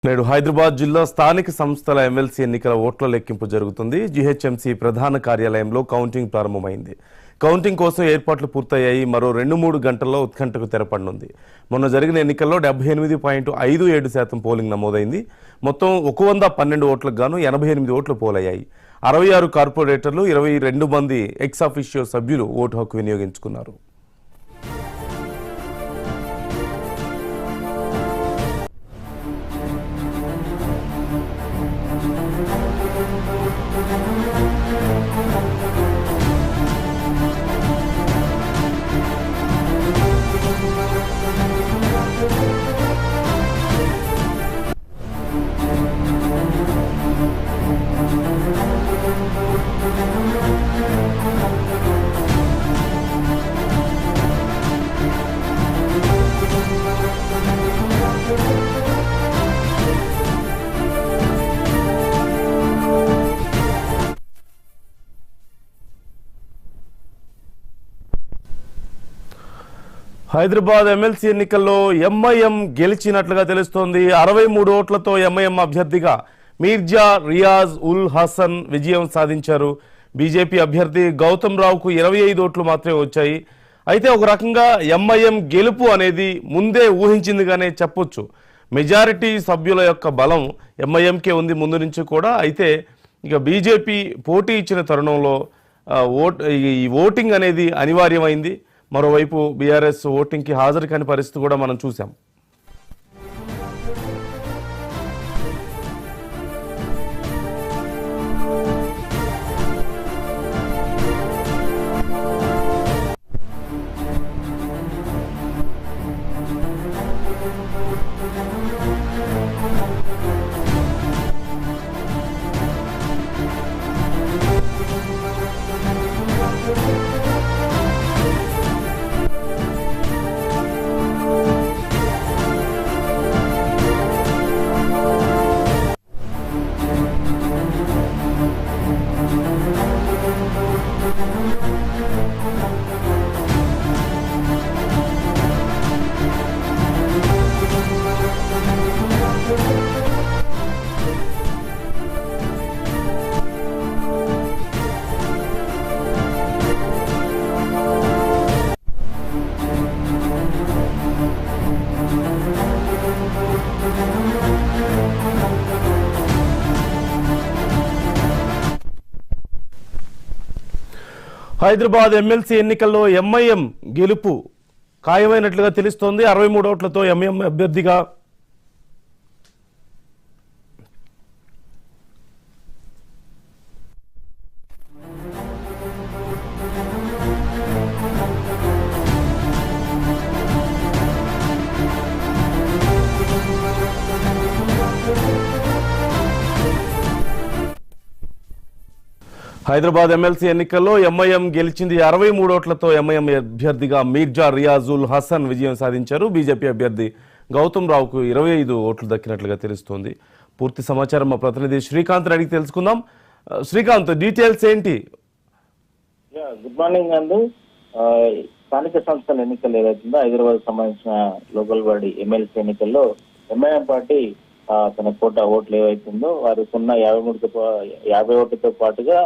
నేడు హైదరాబాద్ జిల్లా స్థానిక సంస్థల ఎమ్మెల్సీ ఎన్నికల ఓట్ల లెక్కింపు జరుగుతుంది. జీహెచ్ఎంసీ ప్రధాన కార్యాలయంలో కౌంటింగ్ ప్రారంభమైంది. కౌంటింగ్ కోసం ఏర్పాట్లు పూర్తయ్యాయి. మరో 2-3 గంటల్లో ఉత్కంఠకు తెరపడనుంది. మొన్న జరిగిన ఎన్నికల్లో 78.57% పోలింగ్ నమోదైంది. మొత్తం 112 ఓట్లకు గాను 88 ఓట్లు పోలయ్యాయి. 66 కార్పొరేటర్లు, 22 మంది ఎక్స్ అఫిషియో సభ్యులు ఓటు హక్కు వినియోగించుకున్నారు. హైదరాబాద్ ఎమ్మెల్సీ ఎన్నికల్లో ఎంఐఎం గెలిచినట్లుగా తెలుస్తోంది. 63 ఓట్లతో ఎంఐఎం అభ్యర్థిగా మీర్జా రియాజ్ ఉల్ హసన్ విజయం సాధించారు. బీజేపీ అభ్యర్థి గౌతమ్ రావుకు 25 ఓట్లు మాత్రమే వచ్చాయి. అయితే ఒక రకంగా ఎంఐఎం గెలుపు అనేది ముందే ఊహించిందిగానే చెప్పొచ్చు. మెజారిటీ సభ్యుల యొక్క బలం ఎంఐఎంకే ఉంది ముందు నుంచి కూడా. అయితే ఇక బీజేపీ పోటీ ఇచ్చిన తరుణంలో ఈ ఓటింగ్ అనేది అనివార్యమైంది. మరోవైపు బీఆర్ఎస్ ఓటింగ్కి హాజరు కాని పరిస్థితి కూడా మనం చూసాం. హైదరాబాద్ ఎమ్మెల్సీ ఎన్నికల్లో ఎంఐఎం గెలుపు ఖాయమైనట్లుగా తెలుస్తోంది. 63 ఓట్లతో ఎంఐఎం అభ్యర్థిగా హైదరాబాద్ ఎమ్మెల్సీ ఎన్నికల్లో ఎంఐఎం గెలిచింది. 63 ఓట్లతో ఎంఐఎం అభ్యర్థిగా మీర్జా రియాజుల్ హసన్ విజయం సాధించారు. బీజేపీ అభ్యర్థి గౌతమ్ రావుకు 25 ఓట్లు దక్కినట్లుగా తెలుస్తోంది. పూర్తి సమాచారం మా ప్రతినిధి శ్రీకాంత్ అడిగి తెలుసుకుందాం. శ్రీకాంత్, డీటెయిల్స్ ఏంటి? గుడ్ మార్నింగ్ అందు. స్థానిక సంస్థల ఎన్నికలు ఏదైతుందో హైదరాబాద్ సంబంధించిన లోకల్ బాడీ ఎమ్మెల్సీ ఎన్నికల్లో ఎంఐఎం పార్టీ తన కోటా ఓట్లు ఏవైతుందో వారికి ఉన్న 50 ఓట్లతో పాటుగా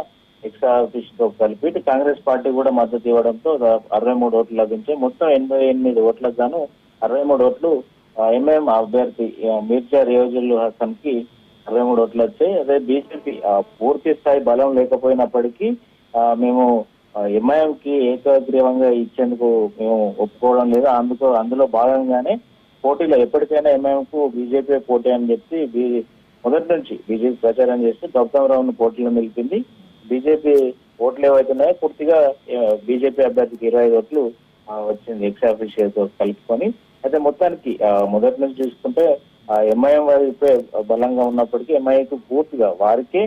ఎక్స్ట్రా ఆఫీస్తో కలిపి కాంగ్రెస్ పార్టీ కూడా మద్దతు ఇవ్వడంతో 63 ఓట్లు లభించాయి. మొత్తం 88 ఓట్లకు గాను 63 ఓట్లు ఎంఐఎం అభ్యర్థి మీర్జా రియాజుల్ హసన్ కి 63 ఓట్లు వచ్చాయి. అదే బీజేపీ పూర్తి స్థాయి బలం లేకపోయినప్పటికీ మేము ఎంఐఎం కి ఏకగ్రీవంగా ఇచ్చేందుకు మేము ఒప్పుకోవడం లేదు. అందులో భాగంగానే పోటీలో ఎప్పటికైనా ఎంఐఎం కు బీజేపీ పోటీ అని చెప్పి మొదటి నుంచి బీజేపీ ప్రచారం చేస్తూ గౌతమ్ రావును పోటీలో నిలిపింది. బీజేపీ ఓట్లు ఏవైతున్నాయో పూర్తిగా బీజేపీ అభ్యర్థికి 25 ఓట్లు వచ్చింది ఎక్స్ అఫీషియల్తో కలుపుకొని. అయితే మొత్తానికి మొదటి నుంచి చూసుకుంటే ఎంఐఎం వైపే బలంగా ఉన్నప్పటికీ ఎంఐకు పూర్తిగా వారికే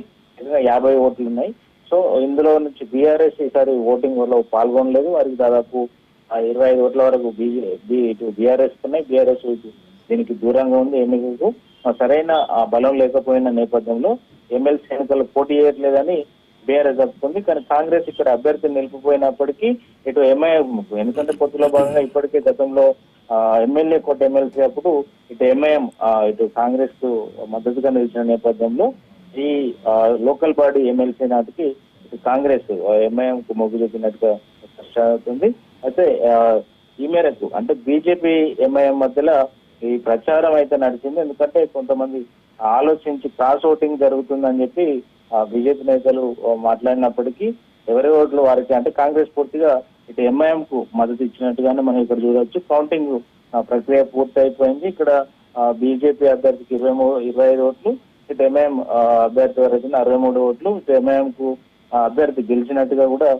50 ఓట్లు ఉన్నాయి. సో ఇందులో నుంచి బీఆర్ఎస్ ఈసారి ఓటింగ్ లో పాల్గొనలేదు. వారికి దాదాపు 25 ఓట్ల వరకు బీఆర్ఎస్ ఉన్నాయి. బీఆర్ఎస్ దీనికి దూరంగా ఉంది. ఎన్నికలకు సరైన బలం లేకపోయిన నేపథ్యంలో ఎమ్మెల్సీ ఎన్నికల్లో పోటీ చేయట్లేదని బీఆర్ఎస్ చెప్తుంది. కానీ కాంగ్రెస్ ఇక్కడ అభ్యర్థిని నిలిపిపోయినప్పటికీ ఇటు ఎంఐఎం ఎందుకంటే పొత్తులో భాగంగా ఇప్పటికే గతంలో ఎమ్మెల్యే కోట ఎమ్మెల్సీ అప్పుడు ఇటు ఎంఐఎం ఇటు కాంగ్రెస్ కు మద్దతుగా నిలిచిన నేపథ్యంలో ఈ లోకల్ బాడీ ఎమ్మెల్సీ నాటికి ఇటు కాంగ్రెస్ ఎంఐఎం కు మొగ్గు చూపినట్టుగా అవుతుంది. అయితే ఈ మేరకు అంటే బీజేపీ ఎంఐఎం మధ్యలో ఈ ప్రచారం అయితే నడిచింది. ఎందుకంటే కొంతమంది ఆలోచించి క్రాస్ ఓటింగ్ జరుగుతుందని చెప్పి బీజేపీ నేతలు మాట్లాడినప్పటికీ ఎవరి ఓట్లు వారికి అంటే కాంగ్రెస్ పూర్తిగా ఇటు ఎంఐఎం కు మద్దతు ఇచ్చినట్టుగానే మనం ఇక్కడ చూడవచ్చు. కౌంటింగ్ ప్రక్రియ పూర్తి అయిపోయింది. ఇక్కడ బీజేపీ అభ్యర్థికి 25 ఓట్లు, ఇటు ఎంఐఎం అభ్యర్థి వరకు 63 ఓట్లు, ఇటు ఎంఐఎం కు అభ్యర్థి గెలిచినట్టుగా కూడా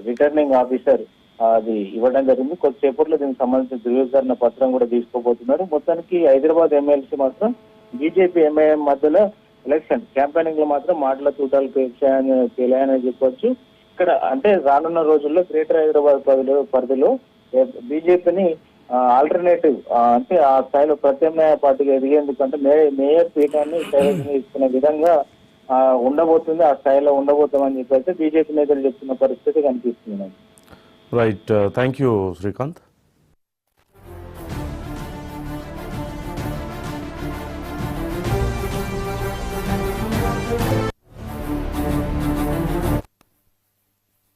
రిటర్నింగ్ ఆఫీసర్ అది ఇవ్వడం జరిగింది. కొద్దిసేపట్లో దీనికి సంబంధించిన ధృవీకరణ పత్రం కూడా తీసుకోబోతున్నారు. మొత్తానికి హైదరాబాద్ ఎమ్మెల్సీ మాత్రం బీజేపీ ఎంఐఎం మధ్యలో ఎలక్షన్ క్యాంపెయినింగ్ లో మాత్రం మాటల తూటాలు పేలాయని చెప్పొచ్చు. ఇక్కడ అంటే రానున్న రోజుల్లో గ్రేటర్ హైదరాబాద్ పరిధిలో బీజేపీని ఆల్టర్నేటివ్ అంటే ఆ స్థాయిలో ప్రత్యామ్నాయ పార్టీగా ఎదిగేందుకంటే మేయర్ పీఠాన్ని తీసుకునే విధంగా ఉండబోతుంది. ఆ స్థాయిలో ఉండబోతామని చెప్పి అయితే బీజేపీ నేతలు చెప్తున్న పరిస్థితి కనిపిస్తుంది. Right, thank you Srikanth.